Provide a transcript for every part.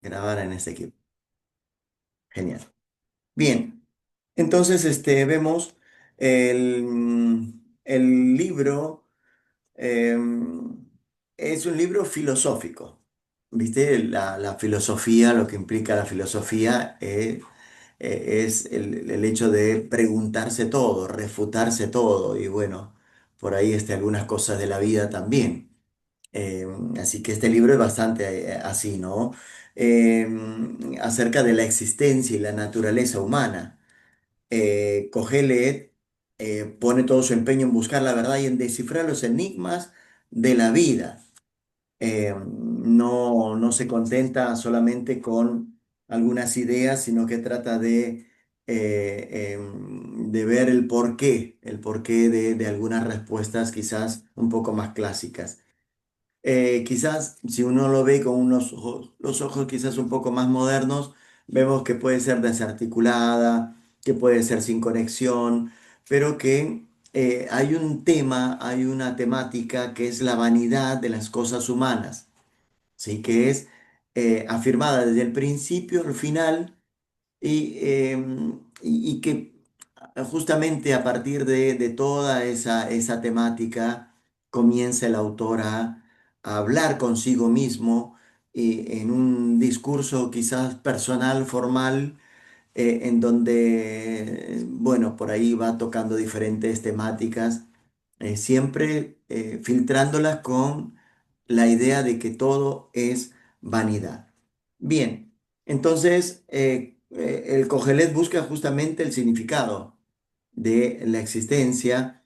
Grabar en este equipo. Genial. Bien, entonces vemos el libro, es un libro filosófico. ¿Viste? La filosofía, lo que implica la filosofía es el hecho de preguntarse todo, refutarse todo y bueno, por ahí algunas cosas de la vida también. Eh, Así que este libro es bastante así, ¿no? Acerca de la existencia y la naturaleza humana. Cogelet pone todo su empeño en buscar la verdad y en descifrar los enigmas de la vida. No se contenta solamente con algunas ideas, sino que trata de ver el porqué de algunas respuestas quizás un poco más clásicas. Quizás si uno lo ve con los ojos quizás un poco más modernos, vemos que puede ser desarticulada, que puede ser sin conexión, pero que hay un tema, hay una temática que es la vanidad de las cosas humanas, ¿sí? Que es afirmada desde el principio al final y que justamente a partir de toda esa temática comienza el autor a hablar consigo mismo y en un discurso quizás personal, formal, en donde, bueno, por ahí va tocando diferentes temáticas, siempre filtrándolas con la idea de que todo es vanidad. Bien, entonces el Cogelet busca justamente el significado de la existencia,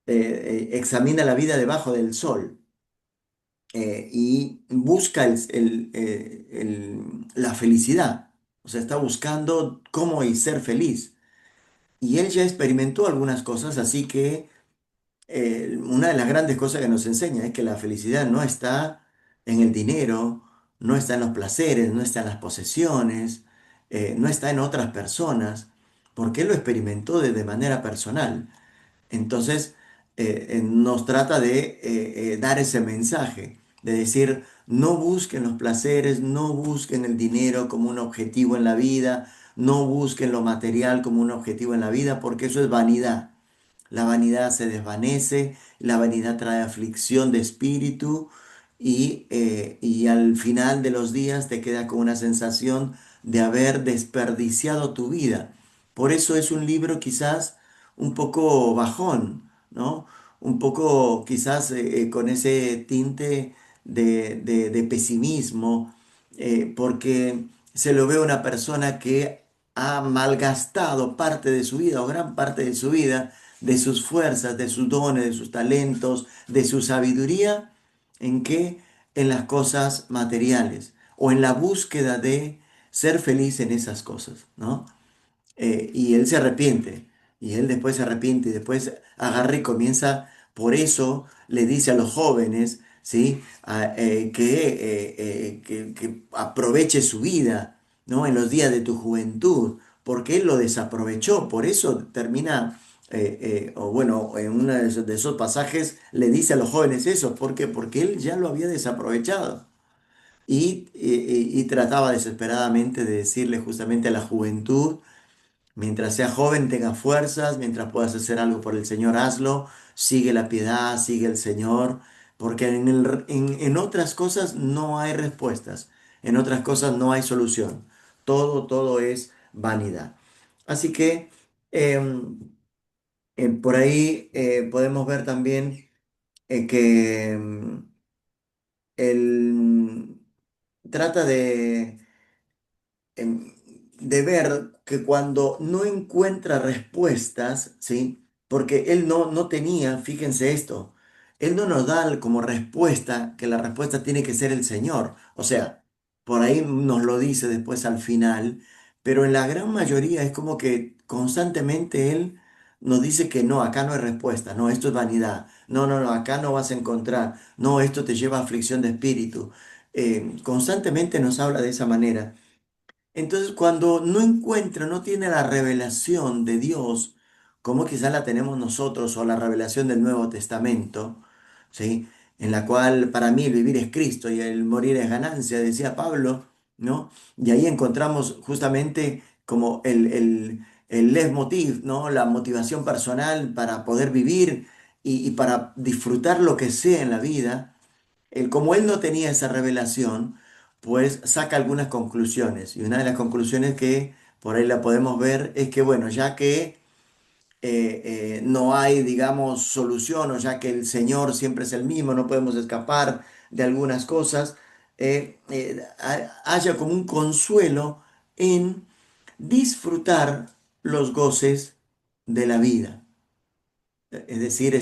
examina la vida debajo del sol y busca la felicidad, o sea, está buscando cómo y ser feliz. Y él ya experimentó algunas cosas, así que una de las grandes cosas que nos enseña es que la felicidad no está en el dinero, no está en los placeres, no está en las posesiones, no está en otras personas, porque él lo experimentó de manera personal. Entonces, nos trata de dar ese mensaje, de decir, no busquen los placeres, no busquen el dinero como un objetivo en la vida, no busquen lo material como un objetivo en la vida, porque eso es vanidad. La vanidad se desvanece, la vanidad trae aflicción de espíritu y al final de los días te queda con una sensación de haber desperdiciado tu vida. Por eso es un libro quizás un poco bajón, ¿no? Un poco quizás con ese tinte de pesimismo, porque se lo ve a una persona que ha malgastado parte de su vida o gran parte de su vida, de sus fuerzas, de sus dones, de sus talentos, de su sabiduría, ¿en qué? En las cosas materiales o en la búsqueda de ser feliz en esas cosas, ¿no? Y él se arrepiente, y él después se arrepiente, y después agarra y comienza, por eso le dice a los jóvenes, ¿sí? Que aproveche su vida, ¿no? En los días de tu juventud, porque él lo desaprovechó, por eso termina, o bueno, en uno de esos pasajes le dice a los jóvenes eso, ¿por qué? Porque él ya lo había desaprovechado. Y trataba desesperadamente de decirle justamente a la juventud, mientras seas joven, tengas fuerzas, mientras puedas hacer algo por el Señor, hazlo. Sigue la piedad, sigue el Señor, porque en otras cosas no hay respuestas, en otras cosas no hay solución. Todo es vanidad. Así que por ahí podemos ver también que él trata em, de ver que cuando no encuentra respuestas, ¿sí? Porque él no tenía, fíjense esto, él no nos da como respuesta que la respuesta tiene que ser el Señor. O sea, por ahí nos lo dice después al final, pero en la gran mayoría es como que constantemente él nos dice que no, acá no hay respuesta, no, esto es vanidad, no, acá no vas a encontrar, no, esto te lleva a aflicción de espíritu. Constantemente nos habla de esa manera. Entonces, cuando no encuentra, no tiene la revelación de Dios, como quizás la tenemos nosotros, o la revelación del Nuevo Testamento, ¿sí? En la cual para mí el vivir es Cristo y el morir es ganancia, decía Pablo. ¿no? Y ahí encontramos justamente como el leitmotiv, ¿no? La motivación personal para poder vivir y para disfrutar lo que sea en la vida. Como él no tenía esa revelación, pues saca algunas conclusiones. Y una de las conclusiones que por ahí la podemos ver es que, bueno, ya que no hay, digamos, solución, o ya que el Señor siempre es el mismo, no podemos escapar de algunas cosas, haya como un consuelo en disfrutar los goces de la vida. Es decir,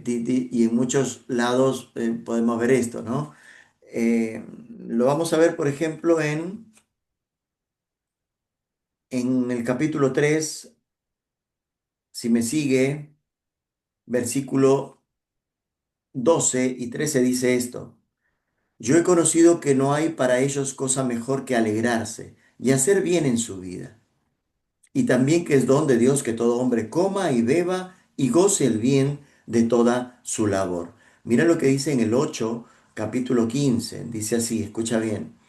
y en muchos lados podemos ver esto, ¿no? Lo vamos a ver, por ejemplo, en el capítulo 3 si me sigue, versículo 12 y 13 dice esto: Yo he conocido que no hay para ellos cosa mejor que alegrarse y hacer bien en su vida, y también que es don de Dios que todo hombre coma y beba y goce el bien de toda su labor. Mira lo que dice en el 8 capítulo 15 dice así, escucha bien.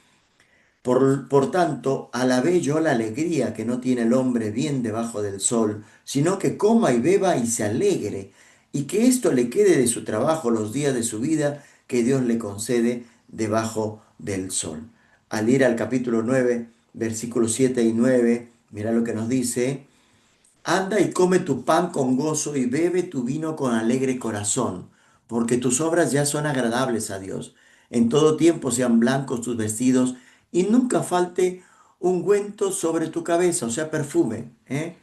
Por tanto, alabé yo la alegría que no tiene el hombre bien debajo del sol, sino que coma y beba y se alegre, y que esto le quede de su trabajo los días de su vida que Dios le concede debajo del sol. Al ir al capítulo 9 versículos 7 y 9 mira lo que nos dice. Anda y come tu pan con gozo y bebe tu vino con alegre corazón, porque tus obras ya son agradables a Dios. En todo tiempo sean blancos tus vestidos y nunca falte ungüento sobre tu cabeza, o sea, perfume, ¿eh?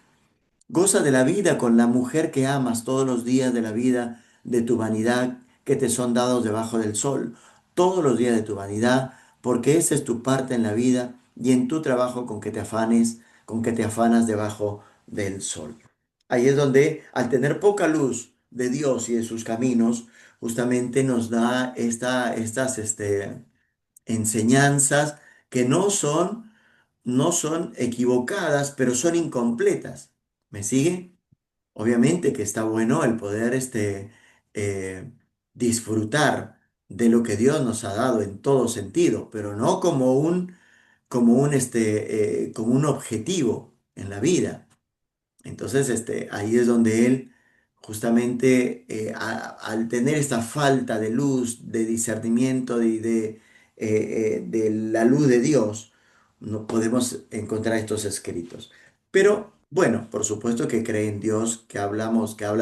Goza de la vida con la mujer que amas todos los días de la vida de tu vanidad que te son dados debajo del sol, todos los días de tu vanidad, porque esa es tu parte en la vida y en tu trabajo con que te afanes, con que te afanas debajo del sol. Ahí es donde, al tener poca luz de Dios y de sus caminos, justamente nos da estas enseñanzas que no son equivocadas, pero son incompletas. ¿Me sigue? Obviamente que está bueno el poder eh, disfrutar de lo que Dios nos ha dado en todo sentido, pero no como un objetivo en la vida. Entonces, ahí es donde él, justamente, al tener esta falta de luz, de discernimiento, de la luz de Dios, no podemos encontrar estos escritos. Pero, bueno, por supuesto que cree en Dios, que habla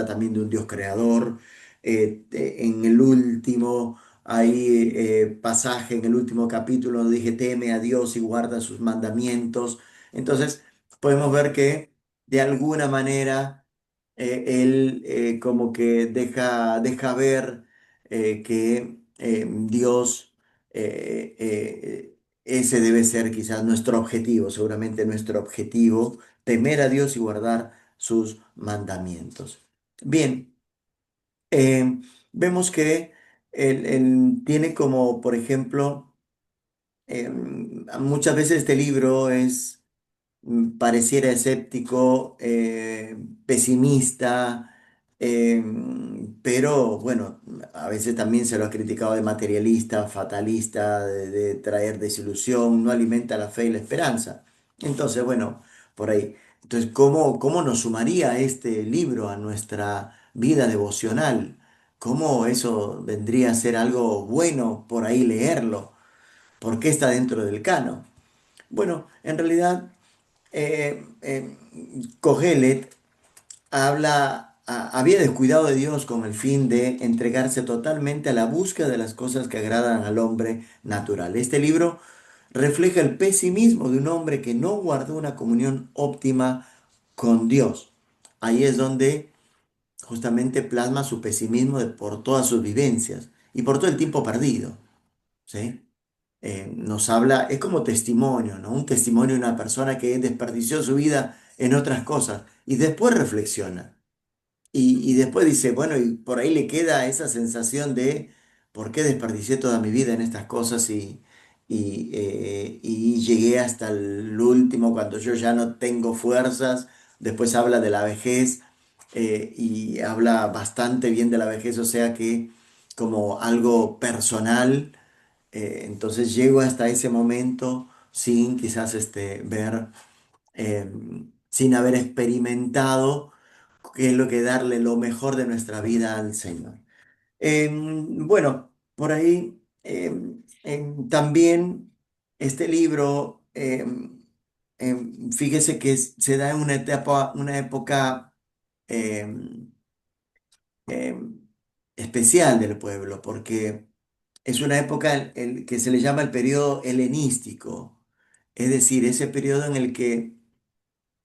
también de un Dios creador. En el último, ahí, pasaje, en el último capítulo, donde dije, teme a Dios y guarda sus mandamientos. Entonces, podemos ver que de alguna manera él como que deja ver que Dios, ese debe ser quizás nuestro objetivo, seguramente nuestro objetivo, temer a Dios y guardar sus mandamientos. Bien, eh, vemos que él tiene como, por ejemplo, muchas veces este libro pareciera escéptico, pesimista, pero bueno, a veces también se lo ha criticado de materialista, fatalista, de traer desilusión, no alimenta la fe y la esperanza. Entonces, bueno, por ahí. Entonces, ¿cómo nos sumaría este libro a nuestra vida devocional? ¿Cómo eso vendría a ser algo bueno por ahí leerlo? ¿Por qué está dentro del canon? Bueno, en realidad Kohelet había descuidado de Dios con el fin de entregarse totalmente a la búsqueda de las cosas que agradan al hombre natural. Este libro refleja el pesimismo de un hombre que no guardó una comunión óptima con Dios. Ahí es donde justamente plasma su pesimismo por todas sus vivencias y por todo el tiempo perdido, ¿sí? Nos habla, es como testimonio, ¿no? Un testimonio de una persona que desperdició su vida en otras cosas y después reflexiona. Y después dice, bueno, y por ahí le queda esa sensación de por qué desperdicié toda mi vida en estas cosas y llegué hasta el último cuando yo ya no tengo fuerzas. Después habla de la vejez y habla bastante bien de la vejez, o sea que como algo personal. Entonces llego hasta ese momento sin quizás ver, sin haber experimentado qué es lo que darle lo mejor de nuestra vida al Señor. Bueno, por ahí también este libro, fíjese que se da en una etapa, una época em, em, especial del pueblo, porque es una época que se le llama el periodo helenístico, es decir, ese periodo en el que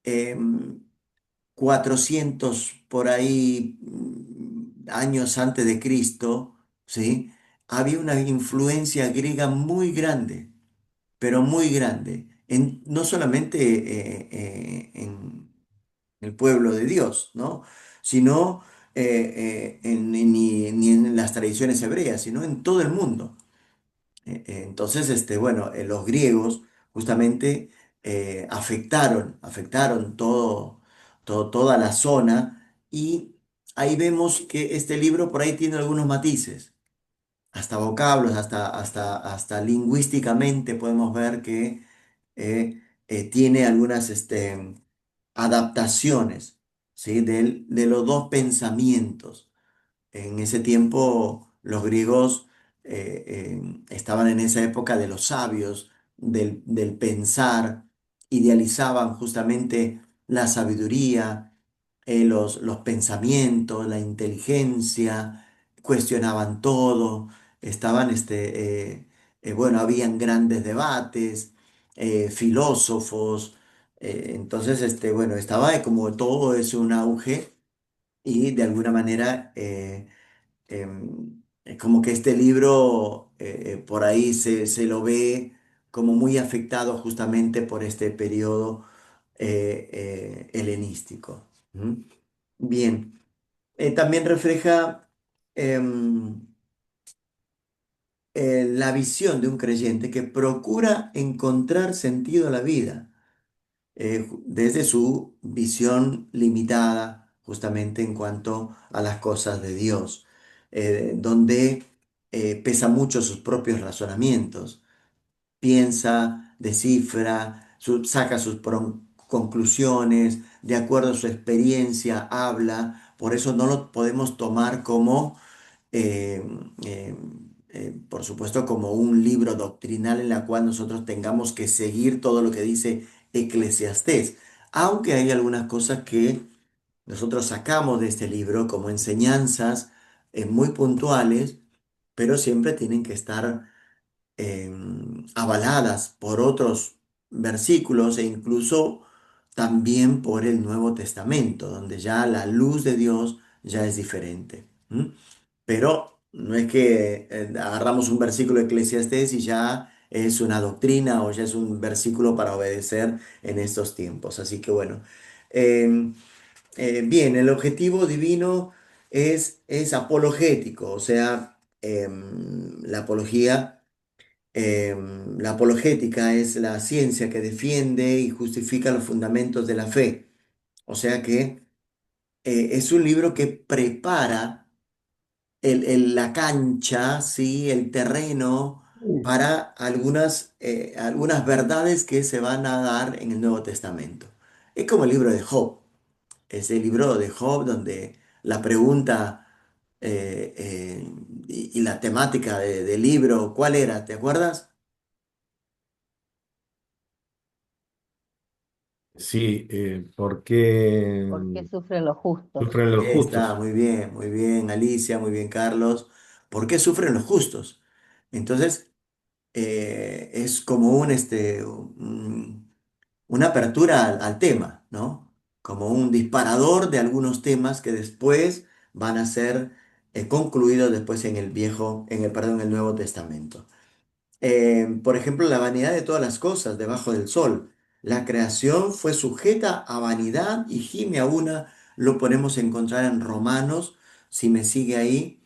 em, 400 por ahí años antes de Cristo, ¿sí? Había una influencia griega muy grande, pero muy grande, no solamente en el pueblo de Dios, ¿no? Sino ni en las tradiciones hebreas, sino en todo el mundo. Entonces, bueno, los griegos justamente afectaron toda la zona y ahí vemos que este libro por ahí tiene algunos matices, hasta vocablos, hasta lingüísticamente podemos ver que tiene algunas adaptaciones, ¿sí? De los dos pensamientos. En ese tiempo los griegos estaban en esa época de los sabios, del pensar, idealizaban justamente la sabiduría, los pensamientos, la inteligencia, cuestionaban todo, estaban, bueno, habían grandes debates, filósofos, entonces, bueno, estaba como todo es un auge y de alguna manera es como que este libro por ahí se lo ve como muy afectado justamente por este periodo helenístico. ¿Mm? Bien, también refleja em, la visión de un creyente que procura encontrar sentido a la vida desde su visión limitada justamente en cuanto a las cosas de Dios, donde pesa mucho sus propios razonamientos, piensa, descifra, saca sus conclusiones, de acuerdo a su experiencia, habla, por eso no lo podemos tomar como eh, eh, por supuesto, como un libro doctrinal en la cual nosotros tengamos que seguir todo lo que dice Eclesiastés, aunque hay algunas cosas que nosotros sacamos de este libro como enseñanzas muy puntuales, pero siempre tienen que estar avaladas por otros versículos e incluso también por el Nuevo Testamento, donde ya la luz de Dios ya es diferente. ¿M? Pero no es que agarramos un versículo de Eclesiastés y ya es una doctrina o ya es un versículo para obedecer en estos tiempos. Así que bueno, em, bien, el objetivo divino es apologético, o sea, la apologética es la ciencia que defiende y justifica los fundamentos de la fe. O sea que es un libro que prepara la cancha, ¿sí? El terreno para algunas verdades que se van a dar en el Nuevo Testamento. Es como el libro de Job, es el libro de Job donde la pregunta y la temática del libro, ¿cuál era? ¿Te acuerdas? Sí, porque ¿Por qué sufren los justos? sufren los Está, justos. muy bien, Alicia, muy bien, Carlos. ¿Por qué sufren los justos? Entonces, es como una apertura al tema, ¿no? Como un disparador de algunos temas que después van a ser concluidos después en el perdón, en el Nuevo Testamento. Por ejemplo, la vanidad de todas las cosas debajo del sol. La creación fue sujeta a vanidad y gime a una. Lo podemos encontrar en Romanos, si me sigue ahí,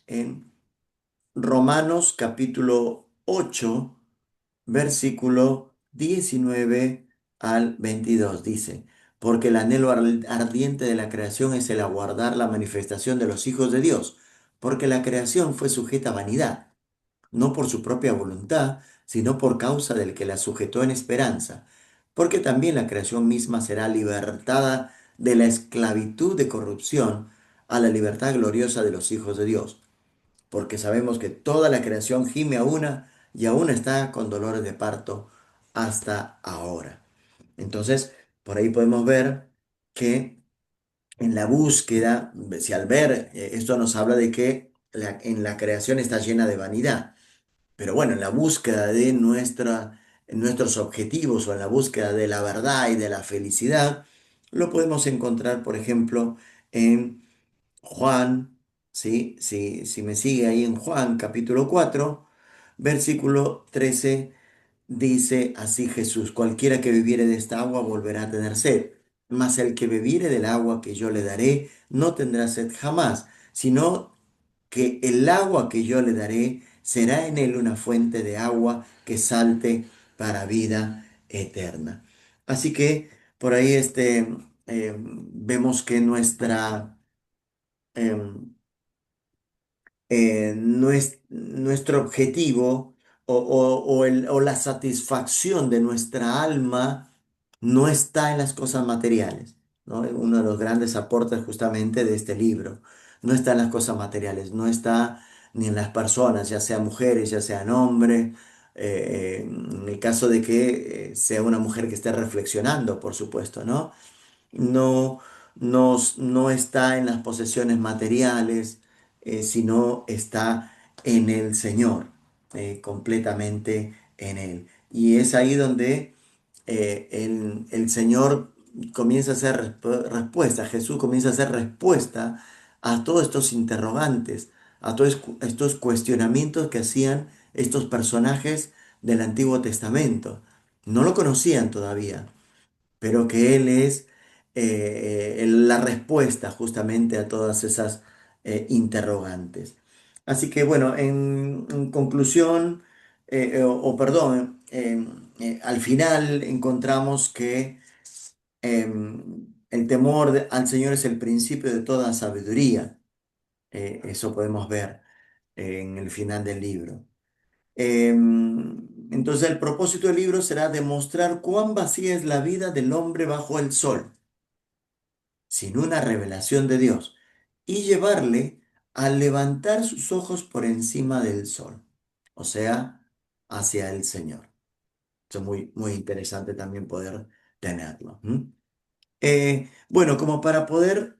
en Romanos capítulo 8 versículo 19 al 22 dice, porque el anhelo ardiente de la creación es el aguardar la manifestación de los hijos de Dios, porque la creación fue sujeta a vanidad no por su propia voluntad, sino por causa del que la sujetó en esperanza, porque también la creación misma será libertada de la esclavitud de corrupción a la libertad gloriosa de los hijos de Dios, porque sabemos que toda la creación gime a una y aún está con dolores de parto hasta ahora. Entonces, por ahí podemos ver que en la búsqueda, si al ver, esto nos habla de que en la creación está llena de vanidad, pero bueno, en la búsqueda de nuestros objetivos o en la búsqueda de la verdad y de la felicidad, lo podemos encontrar, por ejemplo, en Juan, ¿sí? Si me sigue ahí en Juan capítulo 4 versículo 13. Dice así Jesús: cualquiera que bebiere de esta agua volverá a tener sed, mas el que bebiere del agua que yo le daré no tendrá sed jamás, sino que el agua que yo le daré será en él una fuente de agua que salte para vida eterna. Así que por ahí vemos que em, nuestro objetivo o la satisfacción de nuestra alma no está en las cosas materiales, ¿no? Uno de los grandes aportes justamente de este libro. No está en las cosas materiales, no está ni en las personas, ya sean mujeres, ya sean hombres. En el caso de que sea una mujer que esté reflexionando, por supuesto, ¿no? No, no está en las posesiones materiales, sino está en el Señor, completamente en Él. Y es ahí donde el Señor comienza a hacer respuesta, Jesús comienza a hacer respuesta a todos estos interrogantes, a todos estos cuestionamientos que hacían estos personajes del Antiguo Testamento. No lo conocían todavía, pero que Él es la respuesta justamente a todas esas interrogantes. Así que bueno, en conclusión, perdón, al final encontramos que el temor al Señor es el principio de toda sabiduría. Eso podemos ver en el final del libro. Entonces el propósito del libro será demostrar cuán vacía es la vida del hombre bajo el sol sin una revelación de Dios, y llevarle a levantar sus ojos por encima del sol, o sea, hacia el Señor. Esto es muy, muy interesante también poder tenerlo. Bueno, como para poder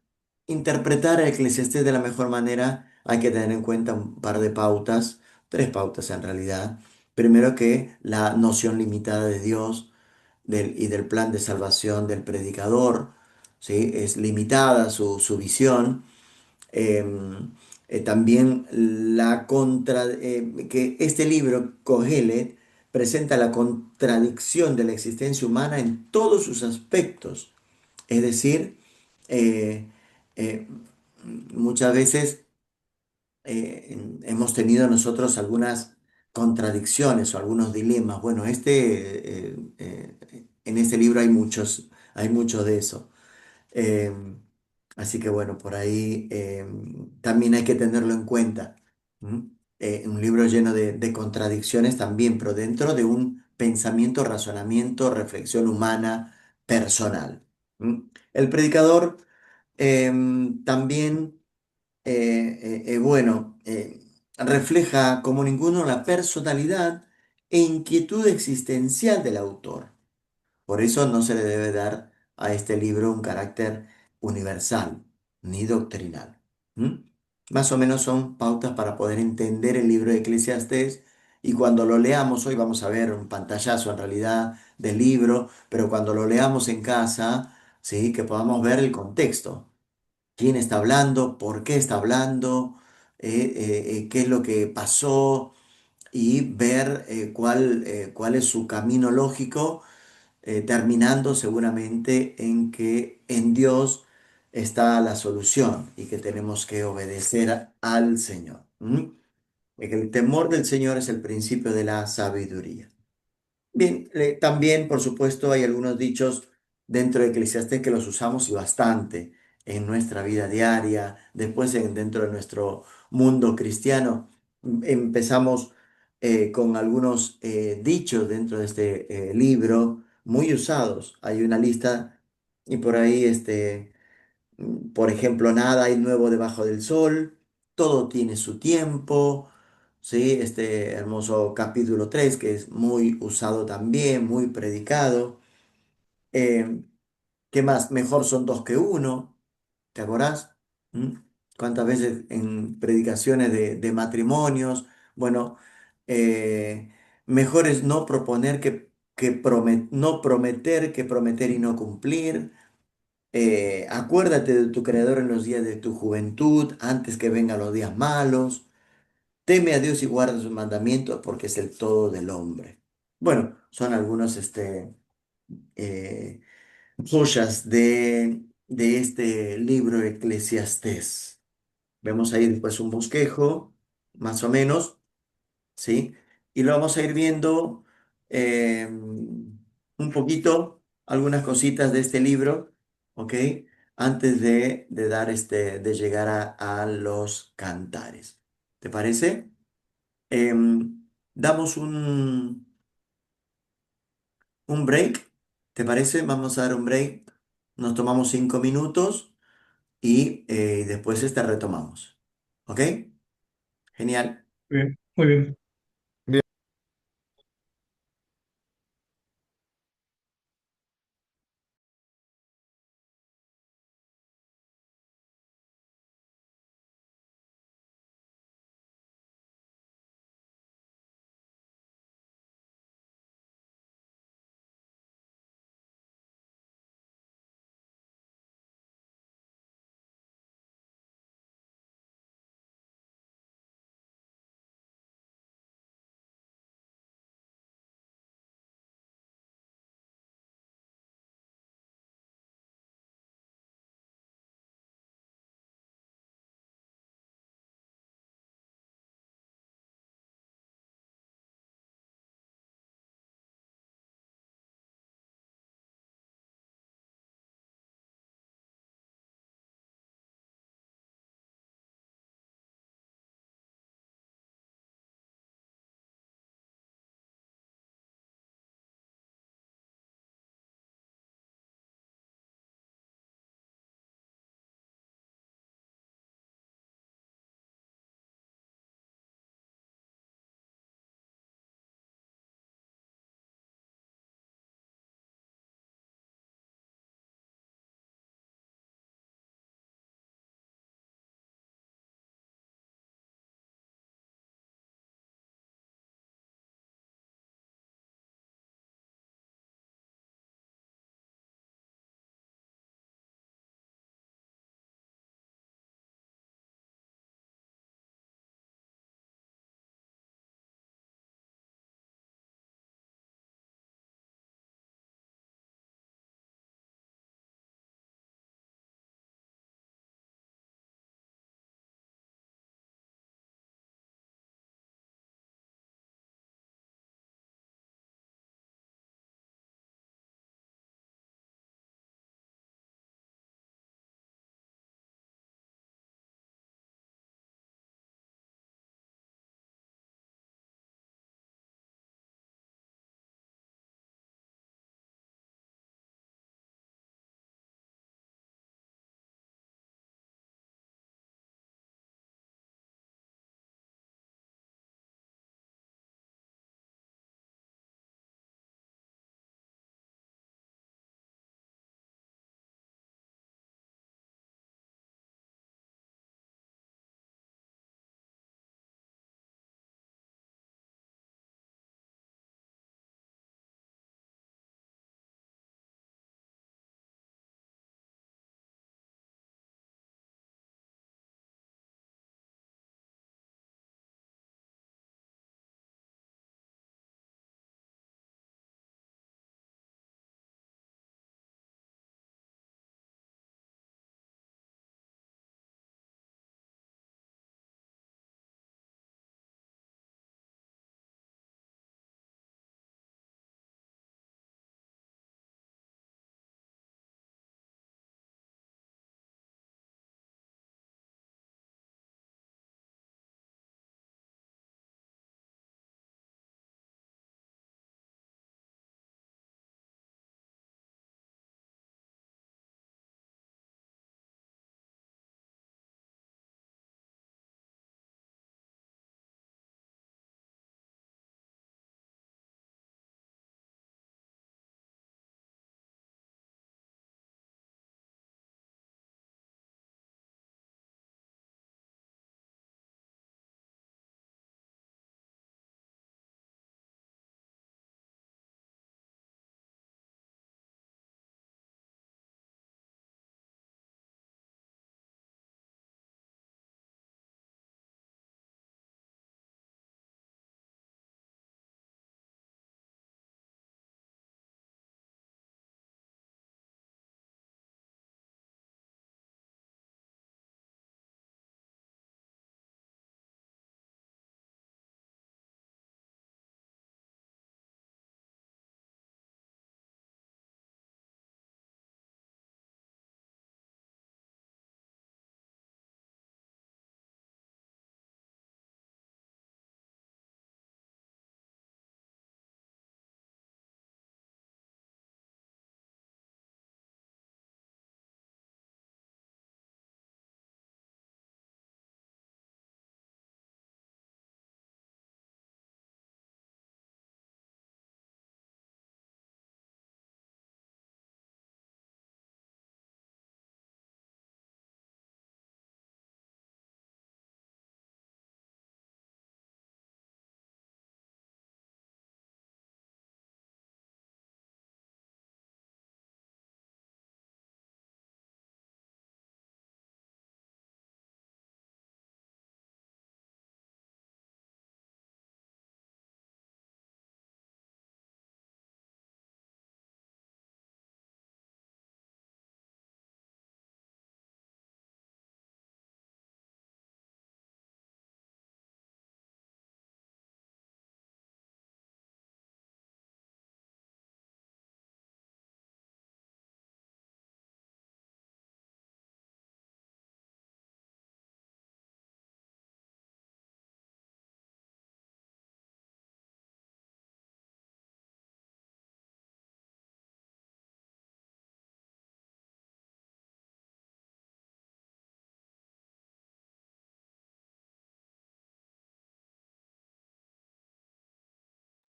interpretar el Eclesiastés de la mejor manera, hay que tener en cuenta un par de pautas, tres pautas en realidad. Primero que la noción limitada de Dios y del plan de salvación del predicador, ¿sí? Es limitada su visión. Em, También que este libro, Cogelet, presenta la contradicción de la existencia humana en todos sus aspectos. Es decir, eh, eh, muchas veces hemos tenido nosotros algunas contradicciones o algunos dilemas. Bueno, en este libro hay mucho de eso. Eh, Así que bueno, por ahí también hay que tenerlo en cuenta. ¿M? Un libro lleno de contradicciones también, pero dentro de un pensamiento, razonamiento, reflexión humana, personal. El predicador también bueno, refleja como ninguno la personalidad e inquietud existencial del autor. Por eso no se le debe dar a este libro un carácter universal ni doctrinal. ¿Mm? Más o menos son pautas para poder entender el libro de Eclesiastés, y cuando lo leamos, hoy vamos a ver un pantallazo en realidad del libro, pero cuando lo leamos en casa, sí, que podamos ver el contexto, quién está hablando, por qué está hablando, qué es lo que pasó, y ver cuál es su camino lógico, terminando seguramente en que en Dios está la solución y que tenemos que obedecer al Señor. Y que el temor del Señor es el principio de la sabiduría. Bien, también, por supuesto, hay algunos dichos dentro de Eclesiastés que los usamos y bastante en nuestra vida diaria, después dentro de nuestro mundo cristiano. Empezamos con algunos dichos dentro de este libro muy usados. Hay una lista y por ahí, por ejemplo, nada hay nuevo debajo del sol, todo tiene su tiempo. Sí, este hermoso capítulo 3 que es muy usado también, muy predicado. Eh, ¿Qué más? Mejor son dos que uno. ¿Te acordás? ¿Mm? ¿Cuántas veces en predicaciones de matrimonios? Bueno, eh, mejor es no proponer no prometer que prometer y no cumplir. Acuérdate de tu Creador en los días de tu juventud, antes que vengan los días malos. Teme a Dios y guarda sus mandamientos, porque es el todo del hombre. Bueno, son algunos eh, joyas de este libro Eclesiastés. Vemos ahí después un bosquejo, más o menos, ¿sí? Y lo vamos a ir viendo un poquito, algunas cositas de este libro, ¿ok? Antes de dar de llegar a los cantares. ¿Te parece? Damos un break, ¿te parece? Vamos a dar un break. Nos tomamos 5 minutos y después retomamos. ¿Ok? Genial. Bien, muy bien.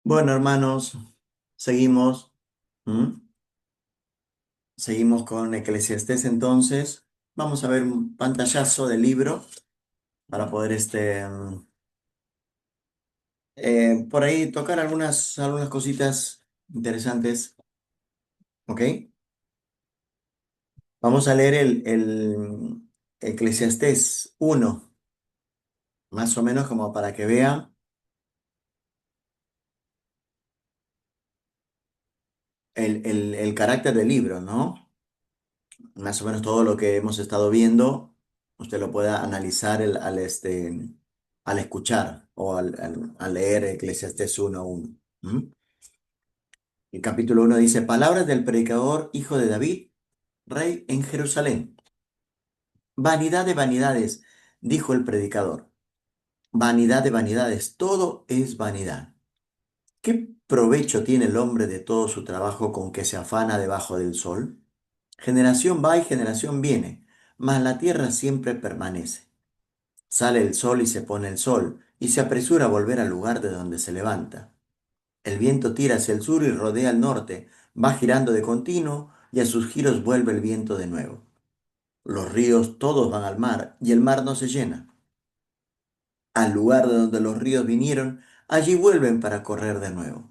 Bueno, hermanos, seguimos. ¿Mm? Seguimos con Eclesiastés entonces. Vamos a ver un pantallazo del libro para poder por ahí tocar algunas cositas interesantes. ¿Ok? Vamos a leer el Eclesiastés 1, más o menos como para que vean el carácter del libro, ¿no? Más o menos todo lo que hemos estado viendo, usted lo pueda analizar al escuchar o al leer Eclesiastés 1:1. ¿Mm? El capítulo 1 dice, palabras del predicador, hijo de David, rey en Jerusalén. Vanidad de vanidades, dijo el predicador. Vanidad de vanidades, todo es vanidad. ¿Qué provecho tiene el hombre de todo su trabajo con que se afana debajo del sol? Generación va y generación viene, mas la tierra siempre permanece. Sale el sol y se pone el sol, y se apresura a volver al lugar de donde se levanta. El viento tira hacia el sur y rodea al norte, va girando de continuo, y a sus giros vuelve el viento de nuevo. Los ríos todos van al mar, y el mar no se llena. Al lugar de donde los ríos vinieron, allí vuelven para correr de nuevo.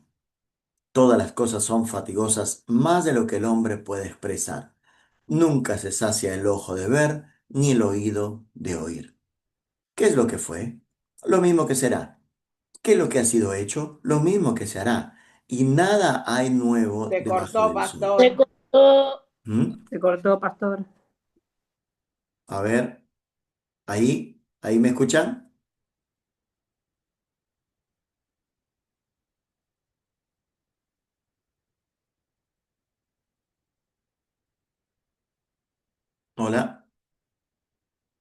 Todas las cosas son fatigosas más de lo que el hombre puede expresar. Nunca se sacia el ojo de ver, ni el oído de oír. ¿Qué es lo que fue? Lo mismo que será. ¿Qué es lo que ha sido hecho? Lo mismo que se hará. Y nada hay nuevo Se debajo cortó, del sol. pastor. ¿Mm? Se cortó, pastor. A ver, ahí me escuchan.